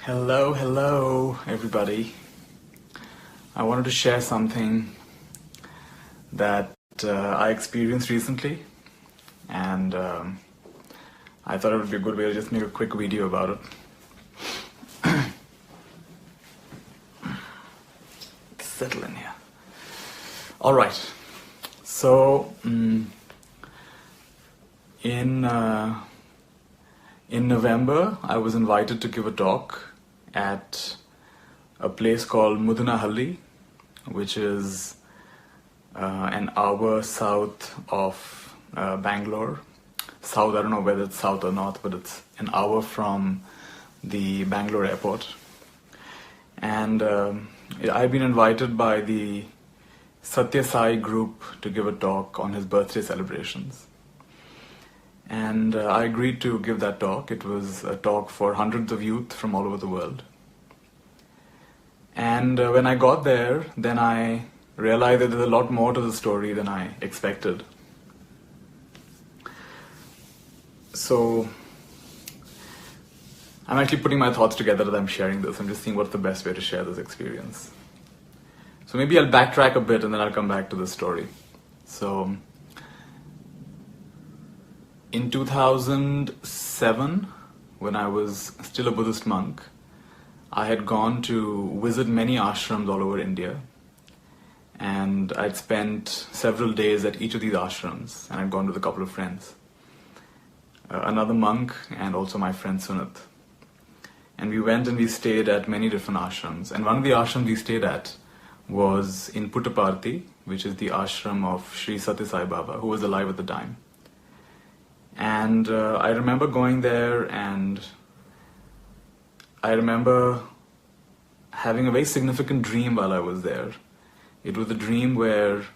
Hello everybody. I wanted to share something that I experienced recently, and I thought it would be a good way to just make a quick video about it. Settle in here. Alright, so in November I was invited to give a talk at a place called Mudunahalli, which is an hour south of Bangalore. South, I don't know whether it's south or north, but it's an hour from the Bangalore airport. And I've been invited by the Sathya Sai group to give a talk on his birthday celebrations. And I agreed to give that talk. It was a talk for hundreds of youth from all over the world. And when I got there, then I realized that there's a lot more to the story than I expected. So I'm actually putting my thoughts together as I'm sharing this. I'm just seeing what's the best way to share this experience. So maybe I'll backtrack a bit and then I'll come back to the story. So in 2007, when I was still a Buddhist monk, I had gone to visit many ashrams all over India, and I'd spent several days at each of these ashrams, and I'd gone with a couple of friends, another monk and also my friend Sunit. And we went and we stayed at many different ashrams, and one of the ashrams we stayed at was in Puttaparthi, which is the ashram of Sri Sathya Sai Baba, who was alive at the time. And I remember going there, and I remember having a very significant dream while I was there. It was a dream where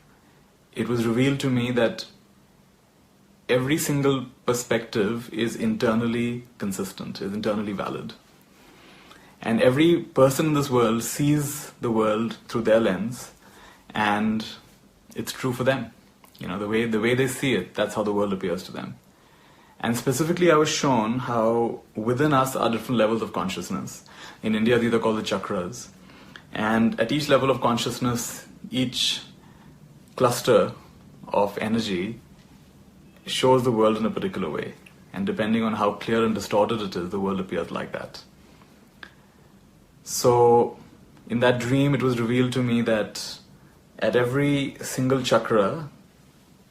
it was revealed to me that every single perspective is internally consistent, is internally valid. And every person in this world sees the world through their lens, and it's true for them. You know, the way they see it, that's how the world appears to them. And specifically I was shown how within us are different levels of consciousness. In India these are called the chakras. And at each level of consciousness, each cluster of energy shows the world in a particular way. And depending on how clear and distorted it is, the world appears like that. So in that dream it was revealed to me that at every single chakra,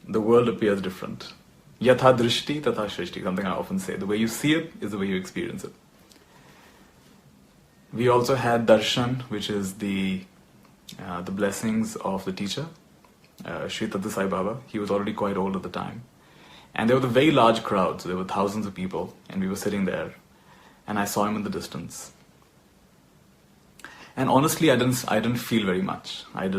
the world appears different. Yatha drishti tatha shrishti, something I often say. The way you see it is the way you experience it. We also had darshan, which is the blessings of the teacher, Sri Sathya Sai Baba. He was already quite old at the time. And there was a very large crowd, so there were thousands of people, and we were sitting there, and I saw him in the distance. And honestly, I didn't feel very much. It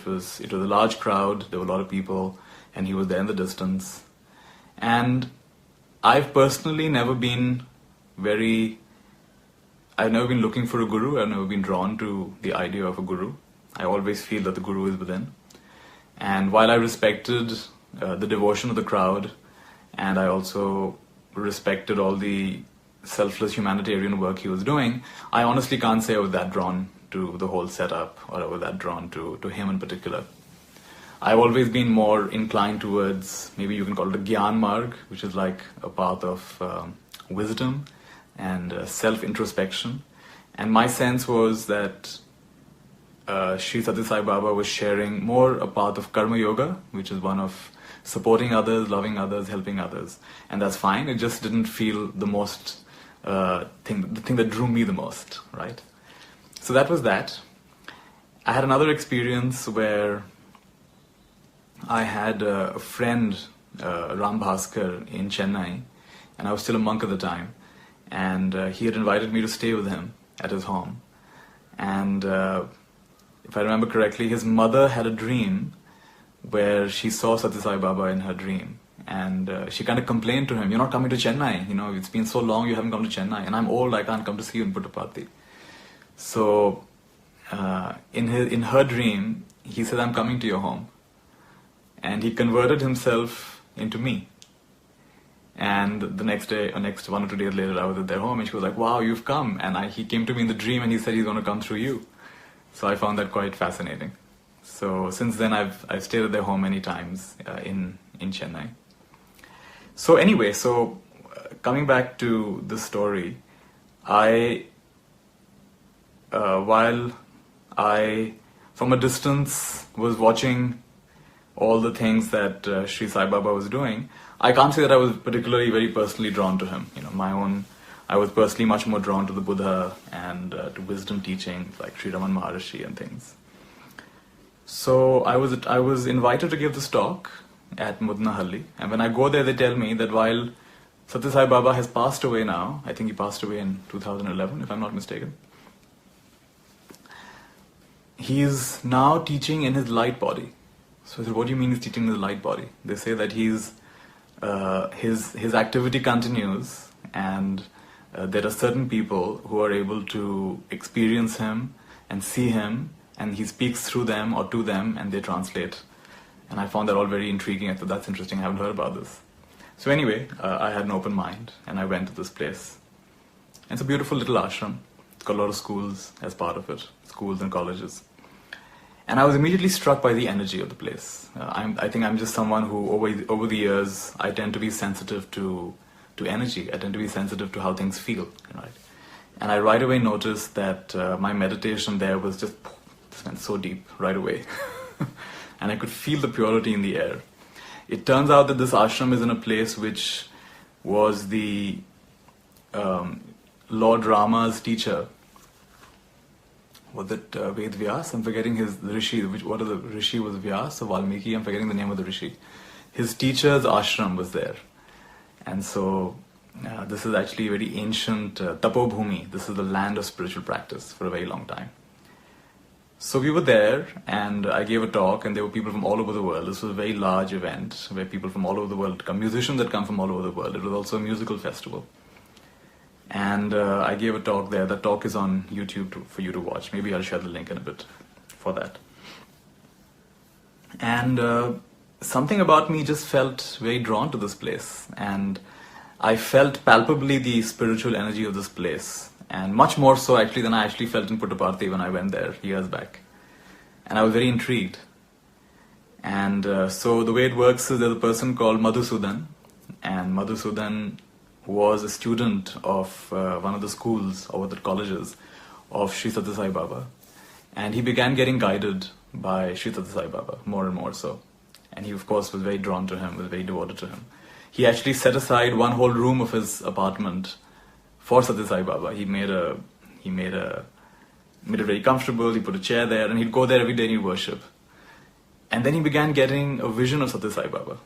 was a large crowd, there were a lot of people, and he was there in the distance. And I've personally never been looking for a guru. I've never been drawn to the idea of a guru. I always feel that the guru is within. And while I respected the devotion of the crowd, and I also respected all the selfless humanitarian work he was doing, I honestly can't say I was that drawn to the whole setup, or I was that drawn to him in particular. I've always been more inclined towards, maybe you can call it a Gyan Marg, which is like a path of wisdom and self-introspection. And my sense was that Sri Sathya Sai Baba was sharing more a path of Karma Yoga, which is one of supporting others, loving others, helping others. And that's fine, it just didn't feel the most, the thing that drew me the most, right? So that was that. I had another experience where I had a friend, Ram Bhaskar, in Chennai, and I was still a monk at the time, and he had invited me to stay with him at his home. And if I remember correctly, his mother had a dream where she saw Sathya Sai Baba in her dream, and she kind of complained to him, "You're not coming to Chennai, you know, it's been so long you haven't come to Chennai, and I'm old, I can't come to see you in Puttaparthi." So in her dream, he said, "I'm coming to your home." And he converted himself into me. And the next day, or next 1 or 2 days later, I was at their home, and she was like, "Wow, you've come!" And he came to me in the dream, and he said he's going to come through you. So I found that quite fascinating. So since then, I've stayed at their home many times in Chennai. So anyway, coming back to the story, while I from a distance was watching all the things that Sri Sai Baba was doing, I can't say that I was particularly very personally drawn to him. I was personally much more drawn to the Buddha and to wisdom teachings like Sri Raman Maharshi and things. So I was invited to give this talk at Mudnahalli, and when I go there, they tell me that while Sathya Sai Baba has passed away now, I think he passed away in 2011, if I'm not mistaken, he is now teaching in his light body. So I said, "What do you mean he's teaching in his light body?" They say that his activity continues, and there are certain people who are able to experience him and see him, and he speaks through them or to them, and they translate. And I found that all very intriguing. I thought, that's interesting, I haven't heard about this. So anyway, I had an open mind, and I went to this place. And it's a beautiful little ashram. It's got a lot of schools as part of it, schools and colleges. And I was immediately struck by the energy of the place. I think I'm just someone who, over the years, I tend to be sensitive to energy. I tend to be sensitive to how things feel, right? And I right away noticed that my meditation there was just went so deep right away. And I could feel the purity in the air. It turns out that this ashram is in a place which was the Lord Rama's teacher. Was it Ved Vyas? I'm forgetting the Rishi. What the Rishi was, Vyas or Valmiki? I'm forgetting the name of the Rishi. His teacher's ashram was there. And so this is actually a very ancient Tapobhumi. This is the land of spiritual practice for a very long time. So we were there, and I gave a talk, and there were people from all over the world. This was a very large event where people from all over the world come, musicians that come from all over the world. It was also a musical festival. And I gave a talk there. That talk is on YouTube for you to watch. Maybe I'll share the link in a bit for that. And something about me just felt very drawn to this place. And I felt palpably the spiritual energy of this place. And much more so actually than I actually felt in Puttaparthi when I went there years back. And I was very intrigued. And so the way it works is there's a person called Madhusudan. And Madhusudan was a student of one of the schools or the colleges of Sri Sathya Sai Baba. And he began getting guided by Sri Sathya Sai Baba, more and more so. And he of course was very drawn to him, was very devoted to him. He actually set aside one whole room of his apartment for Sathya Sai Baba. He made it very comfortable, he put a chair there, and he'd go there every day and he'd worship. And then he began getting a vision of Sathya Sai Baba.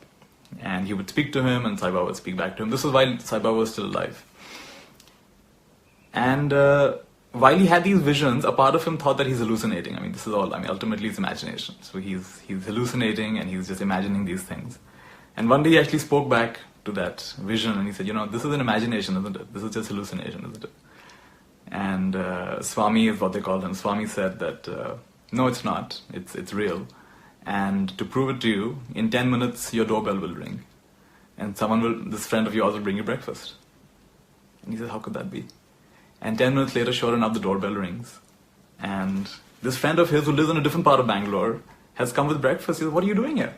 And he would speak to him, and Sai Baba would speak back to him. This was while Sai Baba was still alive. And while he had these visions, a part of him thought that he's hallucinating. This is all, ultimately it's imagination. So he's hallucinating, and he's just imagining these things. And one day he actually spoke back to that vision, and he said, this is an imagination, isn't it? This is just hallucination, isn't it? And Swami is what they call him. Swami said that, no, it's not. It's real. And to prove it to you, in 10 minutes, your doorbell will ring. And this friend of yours will bring you breakfast. And he said, how could that be? And 10 minutes later, sure enough, the doorbell rings. And this friend of his who lives in a different part of Bangalore has come with breakfast. He says, what are you doing here?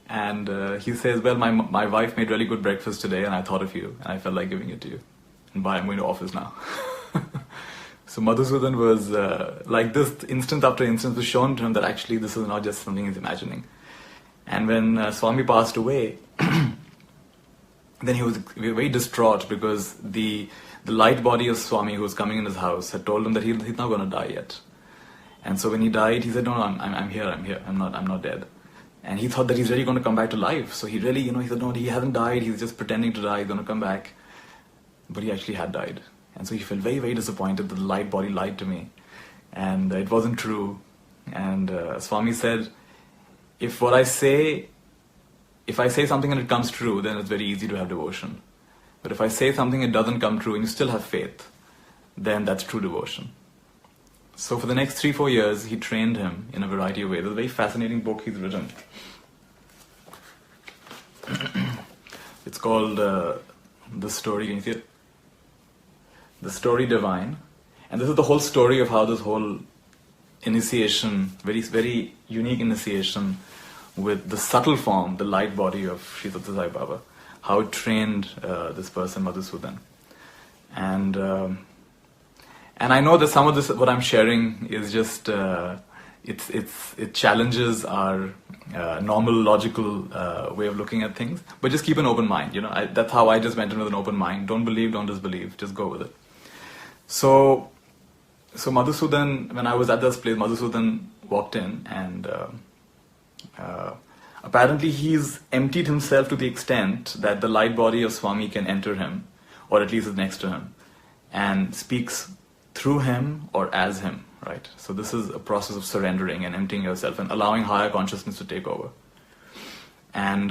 And he says, well, my wife made really good breakfast today, and I thought of you, and I felt like giving it to you. And bye, I'm going to office now. So Madhusudan was, like this, instance after instance was shown to him that actually this is not just something he's imagining. And when Swami passed away, then he was very distraught because the light body of Swami who was coming in his house had told him that he's not going to die yet. And so when he died, he said, no, I'm here, I'm not dead. And he thought that he's really going to come back to life. So he really, he said, no, he hasn't died, he's just pretending to die, he's going to come back. But he actually had died. And so he felt very, very disappointed that the light body lied to me. And it wasn't true. And Swami said, if I say something and it comes true, then it's very easy to have devotion. But if I say something and it doesn't come true and you still have faith, then that's true devotion. So for the next 3-4 years, he trained him in a variety of ways. There's a very fascinating book he's written. It's called The Story. Can you see it? The Story Divine. And this is the whole story of how this whole initiation, very, very unique initiation with the subtle form, the light body of Sri Sathya Sai Baba, how it trained this person, Madhusudan. And I know that some of this, what I'm sharing, is just it challenges our normal logical way of looking at things. But just keep an open mind. That's how I just went in with an open mind. Don't believe, don't disbelieve. Just go with it. So Madhusudan, when I was at this place, Madhusudan walked in, and apparently he's emptied himself to the extent that the light body of Swami can enter him, or at least is next to him, and speaks through him or as him, right? So this is a process of surrendering and emptying yourself and allowing higher consciousness to take over. And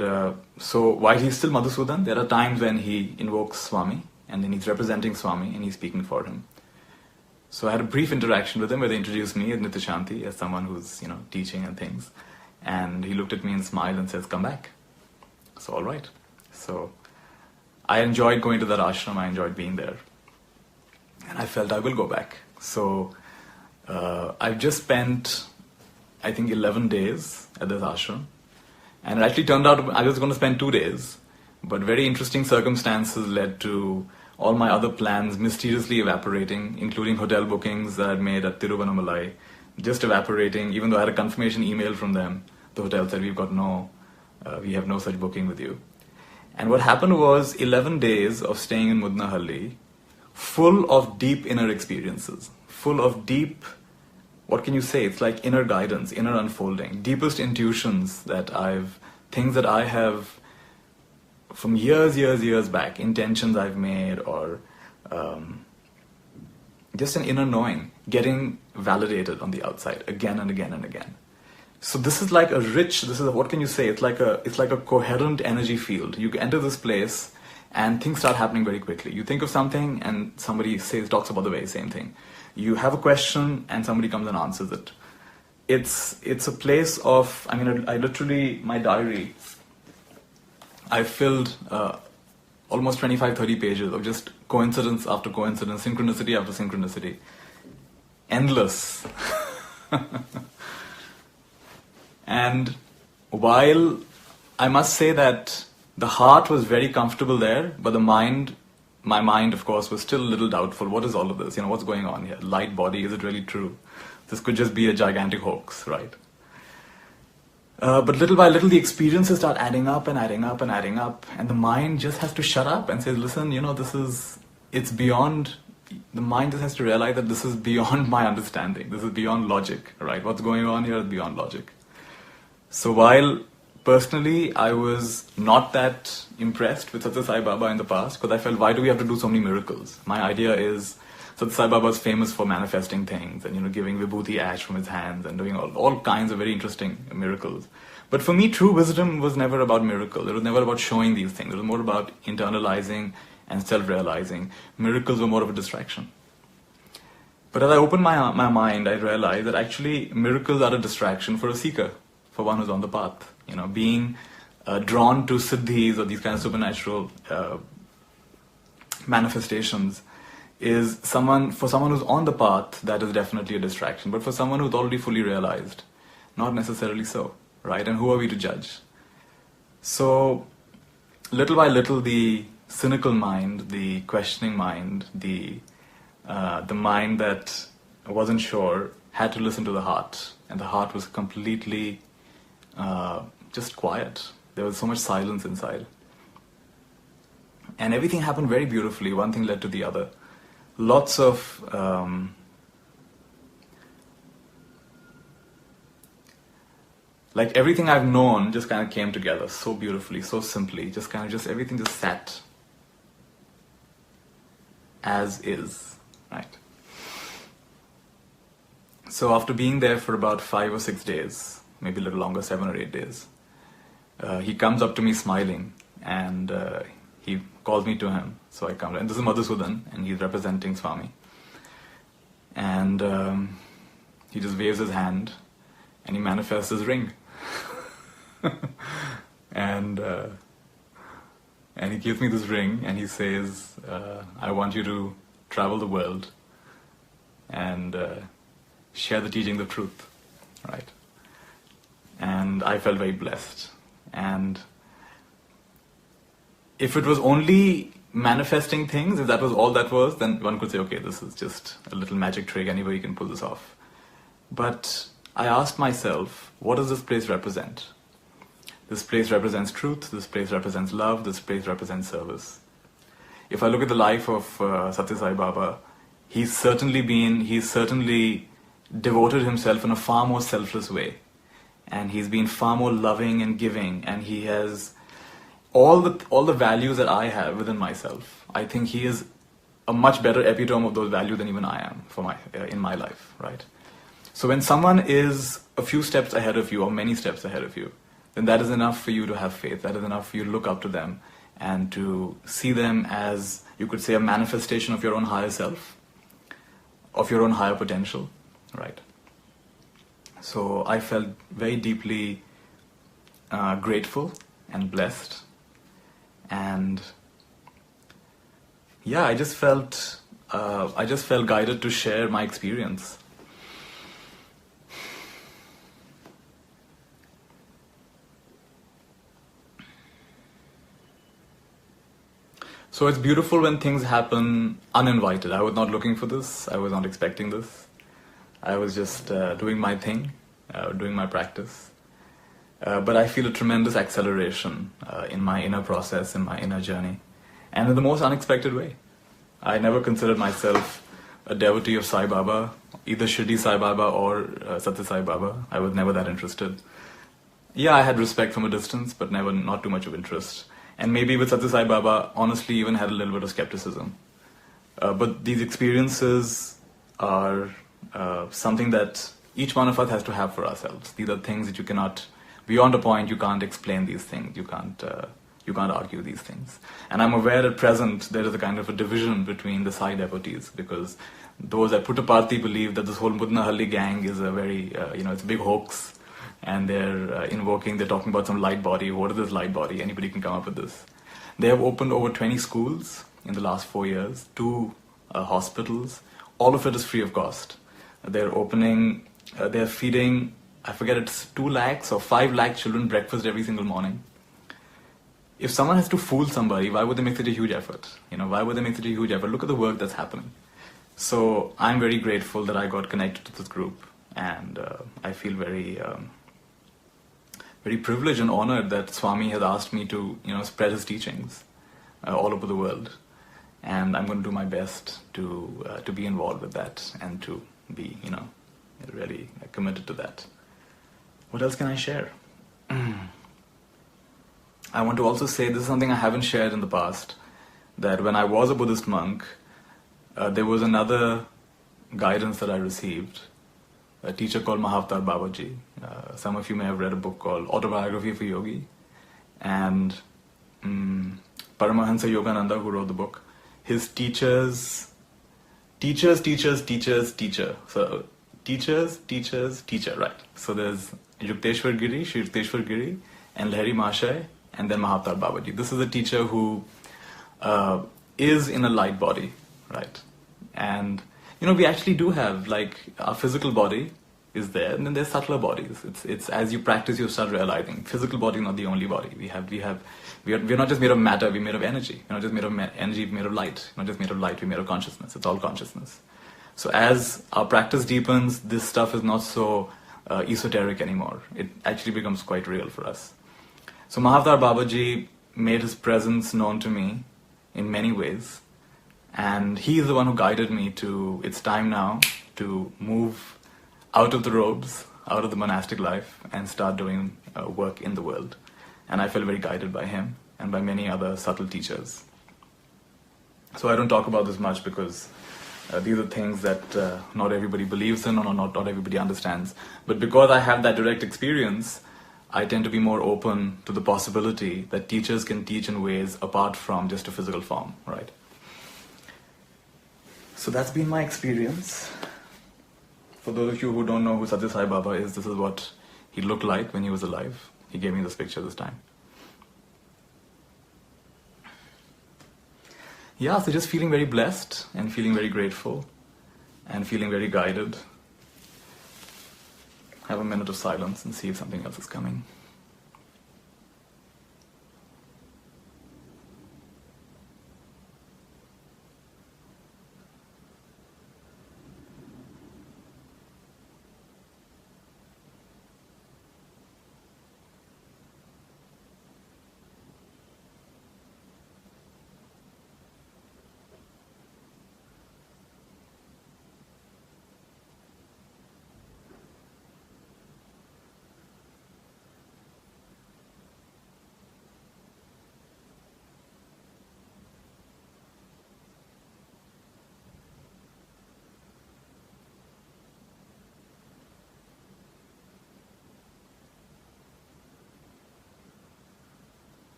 so while he's still Madhusudan, there are times when he invokes Swami, and then he's representing Swami, and he's speaking for him. So I had a brief interaction with him where they introduced me as Nithya Shanti, as someone who's, teaching and things. And he looked at me and smiled and says, "Come back." So, all right. So I enjoyed going to that ashram. I enjoyed being there. And I felt I will go back. So I've just spent, I think, 11 days at this ashram. And it actually turned out I was going to spend 2 days. But very interesting circumstances led to all my other plans mysteriously evaporating, including hotel bookings that I'd made at Tiruvannamalai, just evaporating. Even though I had a confirmation email from them, the hotel said, we have no such booking with you. And what happened was 11 days of staying in Mudnahalli, full of deep inner experiences, full of deep, what can you say? It's like inner guidance, inner unfolding, deepest intuitions things that I have from years back, intentions I've made, or just an inner knowing, getting validated on the outside again and again and again. So this is like what can you say? It's like a coherent energy field. You enter this place and things start happening very quickly. You think of something and somebody talks about the very same thing. You have a question and somebody comes and answers it. It's a place of, I literally, my diary, I filled almost 25-30 pages of just coincidence after coincidence, synchronicity after synchronicity. Endless. And while I must say that the heart was very comfortable there, but my mind, of course, was still a little doubtful. What is all of this? What's going on here? Light body, is it really true? This could just be a gigantic hoax, right? But little by little, the experiences start adding up and adding up and adding up, and the mind just has to shut up and say, listen, it's beyond, the mind just has to realize that this is beyond my understanding. This is beyond logic, right? What's going on here is beyond logic. So while personally I was not that impressed with Sathya Sai Baba in the past, because I felt, why do we have to do so many miracles? My idea is, Sathya Sai Baba is famous for manifesting things and giving vibhuti ash from his hands and doing all kinds of very interesting miracles. But for me, true wisdom was never about miracle. It was never about showing these things. It was more about internalizing and self-realizing. Miracles were more of a distraction. But as I opened my mind, I realized that actually miracles are a distraction for a seeker, for one who's on the path. Being drawn to siddhis or these kinds of supernatural manifestations is for someone who's on the path, that is definitely a distraction. But for someone who's already fully realized, not necessarily so, right? And who are we to judge? So, little by little, the cynical mind, the questioning mind, the mind that wasn't sure, had to listen to the heart. And the heart was completely just quiet. There was so much silence inside. And everything happened very beautifully. One thing led to the other. Lots of like everything I've known just kind of came together so beautifully, so simply. Just everything just sat as is, right? So after being there for about 5 or 6 days, maybe a little longer, 7 or 8 days, he comes up to me smiling, and he calls me to him. So I come, and this is Madhusudan, and he's representing Swami. And he just waves his hand, and he manifests his ring. And And he gives me this ring and he says, I want you to travel the world and share the teachings of truth, right? And I felt very blessed. And if it was only manifesting things, if that was all that was, then one could say, okay, this is just a little magic trick, anybody can pull this off. But I asked myself, what does this place represent? This place represents truth, this place represents love, this place represents service. If I look at the life of Sathya Sai Baba, he's certainly devoted himself in a far more selfless way. And he's been far more loving and giving, and he has all the values that I have within myself. I think he is a much better epitome of those values than even I am in my life, right? So when someone is a few steps ahead of you or many steps ahead of you, then that is enough for you to have faith. That is enough for you to look up to them and to see them as, you could say, a manifestation of your own higher self, of your own higher potential, right? So I felt very deeply grateful and blessed. And yeah, I just felt guided to share my experience. So it's beautiful when things happen uninvited. I was not looking for this. I was not expecting this. I was just doing my thing, doing my practice. But I feel a tremendous acceleration in my inner process, in my inner journey, and in the most unexpected way. I never considered myself a devotee of Sai Baba, either Shirdi Sai Baba or Sathya Sai Baba. I was never that interested. Yeah, I had respect from a distance, but not too much of interest. And maybe with Sathya Sai Baba, honestly, even had a little bit of skepticism. But these experiences are something that each one of us has to have for ourselves. These are things that you cannot, beyond a point, you can't explain these things. You can't argue these things. And I'm aware at present there is a kind of a division between the Sai devotees, because those at Puttaparthi believe that this whole Mudnahalli gang is a very, it's a big hoax. And they're talking about some light body. What is this light body? Anybody can come up with this. They have opened over 20 schools in the last 4 years, 2 hospitals. All of it is free of cost. They're feeding, I forget, it's 2 lakhs or 5 lakh children breakfast every single morning. If someone has to fool somebody, why would they make such a huge effort? Why would they make such a huge effort? Look at the work that's happening. So I'm very grateful that I got connected to this group. And I feel very privileged and honored that Swami has asked me to, spread his teachings all over the world, and I'm going to do my best to be involved with that and to be, really committed to that. What else can I share? I want to also say, this is something I haven't shared in the past, that when I was a Buddhist monk, there was another guidance that I received. A teacher called Mahavtar Babaji. Some of you may have read a book called Autobiography of a Yogi. And Paramahansa Yogananda, who wrote the book, his teacher. So teachers, right. So there's Yukteswar Giri, Shri Yukteswar Giri, and Lahiri Mahashay, and then Mahavtar Babaji. This is a teacher who is in a light body, right? And we actually do have, our physical body is there, and then there's subtler bodies. It's as you practice, you start realizing physical body is not the only body. We're not just made of matter, we're made of energy. We're not just made of energy, we're made of light. We're not just made of light, we're made of consciousness. It's all consciousness. So as our practice deepens, this stuff is not so esoteric anymore. It actually becomes quite real for us. So Mahavtar Babaji made his presence known to me in many ways. And he is the one who guided me to, it's time now to move out of the robes, out of the monastic life, and start doing work in the world. And I feel very guided by him and by many other subtle teachers. So I don't talk about this much because these are things that not everybody believes in or not everybody understands. But because I have that direct experience, I tend to be more open to the possibility that teachers can teach in ways apart from just a physical form, right? So that's been my experience. For those of you who don't know who Sathya Sai Baba is, this is what he looked like when he was alive. He gave me this picture this time. yeah, so just feeling very blessed and feeling very grateful and feeling very guided. Have a minute of silence and see if something else is coming.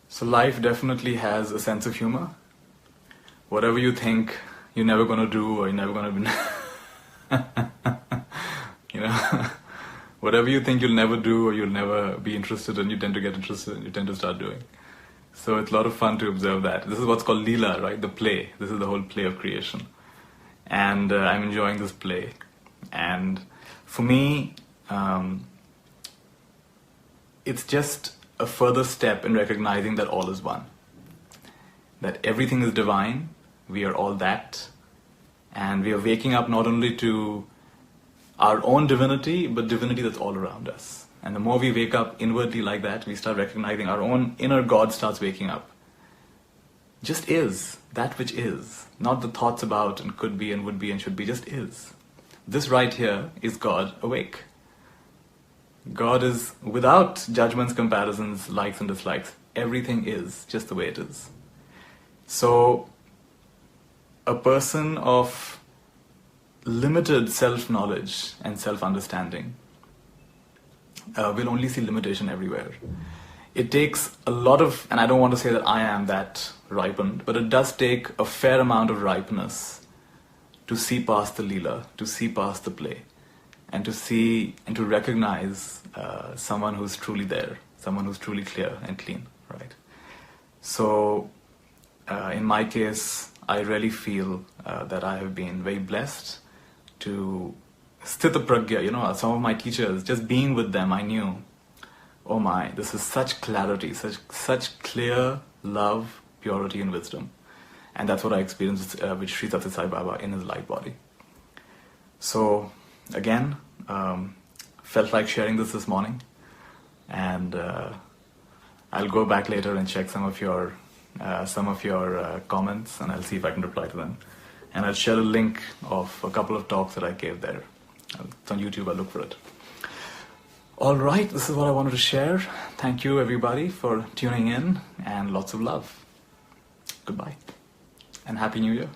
So life definitely has a sense of humor. Whatever you think you're never going to do or you're never going to be, whatever you think you'll never do or you'll never be interested in, you tend to get interested in, you tend to start doing. So it's a lot of fun to observe that. This is what's called Leela, right? The play. This is the whole play of creation. And I'm enjoying this play. And for me, it's just a further step in recognizing that all is one. That everything is divine, we are all that, and we are waking up not only to our own divinity, but divinity that's all around us. And the more we wake up inwardly like that, we start recognizing our own inner God starts waking up. Just is, that which is, not the thoughts about and could be and would be and should be, just is. This right here is God awake. God is without judgments, comparisons, likes and dislikes. Everything is just the way it is. So, a person of limited self-knowledge and self-understanding will only see limitation everywhere. It takes a lot of, and I don't want to say that I am that ripened, but it does take a fair amount of ripeness to see past the Leela, to see past the play. And to see and to recognize someone who's truly there, someone who's truly clear and clean, right? So, in my case, I really feel that I have been very blessed to sthita pragya. Some of my teachers, just being with them, I knew, oh my, this is such clarity, such clear love, purity, and wisdom, and that's what I experienced with Sri Sathya Sai Baba in his light body. So. Again, felt like sharing this morning, and I'll go back later and check some of your comments, and I'll see if I can reply to them. And I'll share a link of a couple of talks that I gave there. It's on YouTube, I'll look for it. All right, this is what I wanted to share. Thank you, everybody, for tuning in, and lots of love. Goodbye, and Happy New Year.